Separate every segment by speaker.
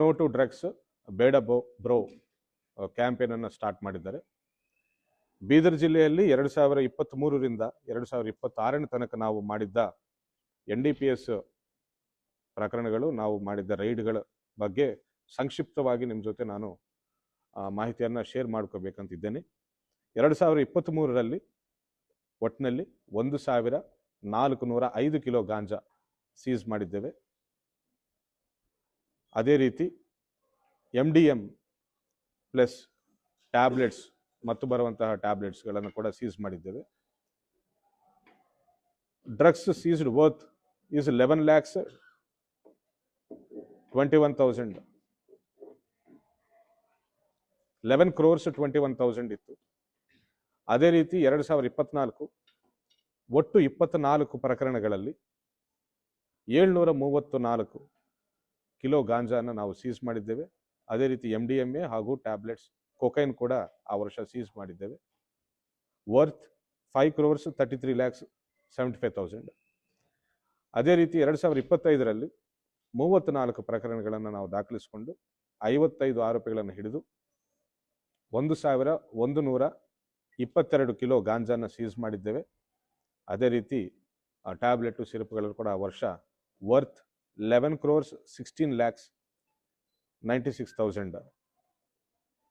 Speaker 1: No to drugs ಬೇಡ bro ಕ್ಯಾಂಪೇನನ್ನು start ಮಾಡಿದ್ದಾರೆ. ಬೀದರ್ ಜಿಲ್ಲೆಯಲ್ಲಿ 2023ರಿಂದ 2026ನೇ ತನಕ ನಾವು ಮಾಡಿದ್ದ NDPS ಪ್ರಕರಣಗಳು, ನಾವು ಮಾಡಿದ್ದ ರೈಡ್ಗಳ ಬಗ್ಗೆ ಸಂಕ್ಷಿಪ್ತವಾಗಿ ನಿಮ್ಮ ಜೊತೆ ನಾನು ಮಾಹಿತಿಯನ್ನು ಶೇರ್ ಮಾಡ್ಕೋಬೇಕಂತಿದ್ದೇನೆ. 2023ರಲ್ಲಿ ಒಟ್ಟಿನಲ್ಲಿ 1405 ಕಿಲೋ ಗಾಂಜಾ ಸೀಸ್ ಮಾಡಿದ್ದೇವೆ. ಅದೇ ರೀತಿ MDM ಪ್ಲಸ್ ಟ್ಯಾಬ್ಲೆಟ್ಸ್ ಮತ್ತು ಬರುವಂತಹ ಟ್ಯಾಬ್ಲೆಟ್ಸ್ಗಳನ್ನು ಕೂಡ ಸೀಸ್ ಮಾಡಿದ್ದೇವೆ. Drugs ceased worth is 11 crores 21,000 ಇತ್ತು. ಅದೇ ರೀತಿ 2024 ಒಟ್ಟು 24 ಪ್ರಕರಣಗಳಲ್ಲಿ 734 ಕಿಲೋ ಗಾಂಜಾನ ನಾವು ಸೀಸ್ ಮಾಡಿದ್ದೇವೆ. ಅದೇ ರೀತಿ MDMA ಹಾಗೂ ಟ್ಯಾಬ್ಲೆಟ್ಸ್ ಕೊಕೈನ್ ಕೂಡ ಆ ವರ್ಷ ಸೀಸ್ ಮಾಡಿದ್ದೇವೆ. Worth 5 crores 33,75,000. ಅದೇ ರೀತಿ 2025ರಲ್ಲಿ 34 ಪ್ರಕರಣಗಳನ್ನು ನಾವು ದಾಖಲಿಸಿಕೊಂಡು 55 ಆರೋಪಿಗಳನ್ನು ಹಿಡಿದು 1,122 ಕಿಲೋ ಗಾಂಜಾನ ಸೀಸ್ ಮಾಡಿದ್ದೇವೆ. ಅದೇ ರೀತಿ ಟ್ಯಾಬ್ಲೆಟು ಸಿರಪ್ಗಳು ಕೂಡ ಆ ವರ್ಷ ವರ್ತ್ 11 crores 16,96,000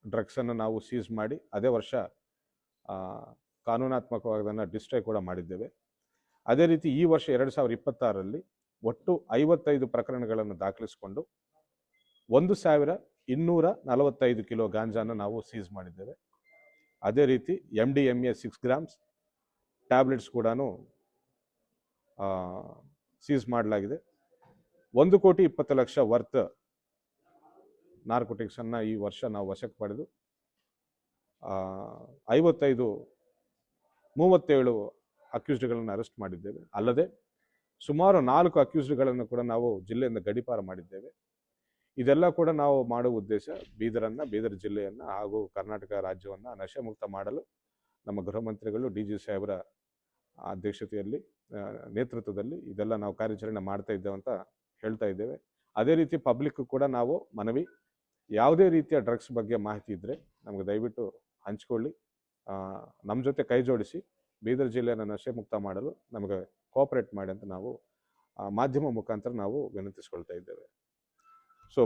Speaker 1: ಡ್ರಗ್ಸನ್ನು ನಾವು ಸೀಸ್ ಮಾಡಿ ಅದೇ ವರ್ಷ ಕಾನೂನಾತ್ಮಕವಾದನ್ನು ಡಿಸ್ಟ್ರಾಯ್ ಕೂಡ ಮಾಡಿದ್ದೇವೆ. ಅದೇ ರೀತಿ ಈ ವರ್ಷ 2026ರಲ್ಲಿ ಒಟ್ಟು 55 ಪ್ರಕರಣಗಳನ್ನು ದಾಖಲಿಸಿಕೊಂಡು 1,245 ಕಿಲೋ ಗಾಂಜಾನ ನಾವು ಸೀಸ್ ಮಾಡಿದ್ದೇವೆ. ಅದೇ ರೀತಿ MDMA 6 grams ಟ್ಯಾಬ್ಲೆಟ್ಸ್ ಕೂಡ ಸೀಸ್ ಮಾಡಲಾಗಿದೆ. 1,20,00,000 ವರ್ತ್ ನಾರ್ಕೋಟಿಕ್ಸನ್ನು ಈ ವರ್ಷ ನಾವು ವಶಕ್ಕೆ ಪಡೆದು 37 ಅಕ್ಯೂಸ್ಡ್ಗಳನ್ನು ಅರೆಸ್ಟ್ ಮಾಡಿದ್ದೇವೆ. ಅಲ್ಲದೆ ಸುಮಾರು 4 ಅಕ್ಯೂಸ್ಡ್ಗಳನ್ನು ಕೂಡ ನಾವು ಜಿಲ್ಲೆಯಿಂದ ಗಡೀಪಾರು ಮಾಡಿದ್ದೇವೆ. ಇದೆಲ್ಲ ಕೂಡ ನಾವು ಮಾಡುವ ಉದ್ದೇಶ ಬೀದರ್ ಜಿಲ್ಲೆಯನ್ನು ಹಾಗೂ ಕರ್ನಾಟಕ ರಾಜ್ಯವನ್ನು ನಶೆ ಮುಕ್ತ ಮಾಡಲು ನಮ್ಮ ಗೃಹ ಮಂತ್ರಿಗಳು DG ಸಾಹೇಬರ ಅಧ್ಯಕ್ಷತೆಯಲ್ಲಿ ನೇತೃತ್ವದಲ್ಲಿ ಇದೆಲ್ಲ ನಾವು ಕಾರ್ಯಾಚರಣೆ ಮಾಡ್ತಾ ಇದ್ದೇವೆ ಅಂತ ಹೇಳ್ತಾ ಇದ್ದೇವೆ. ಅದೇ ರೀತಿ ಪಬ್ಲಿಕ್ ಕೂಡ ನಾವು ಮನವಿ, ಯಾವುದೇ ರೀತಿಯ ಡ್ರಗ್ಸ್ ಬಗ್ಗೆ ಮಾಹಿತಿ ಇದ್ದರೆ ನಮಗೆ ದಯವಿಟ್ಟು ಹಂಚಿಕೊಳ್ಳಿ, ನಮ್ಮ ಜೊತೆ ಕೈ ಜೋಡಿಸಿ ಬೀದರ್ ಜಿಲ್ಲೆಯನ್ನು ನಶೆ ಮುಕ್ತ ಮಾಡಲು ನಮಗೆ ಕೋಆಪರೇಟ್ ಮಾಡಿ ಅಂತ ನಾವು ಮಾಧ್ಯಮ ಮುಖಾಂತರ ನಾವು ವಿನಂತಿಸ್ಕೊಳ್ತಾ ಇದ್ದೇವೆ. ಸೊ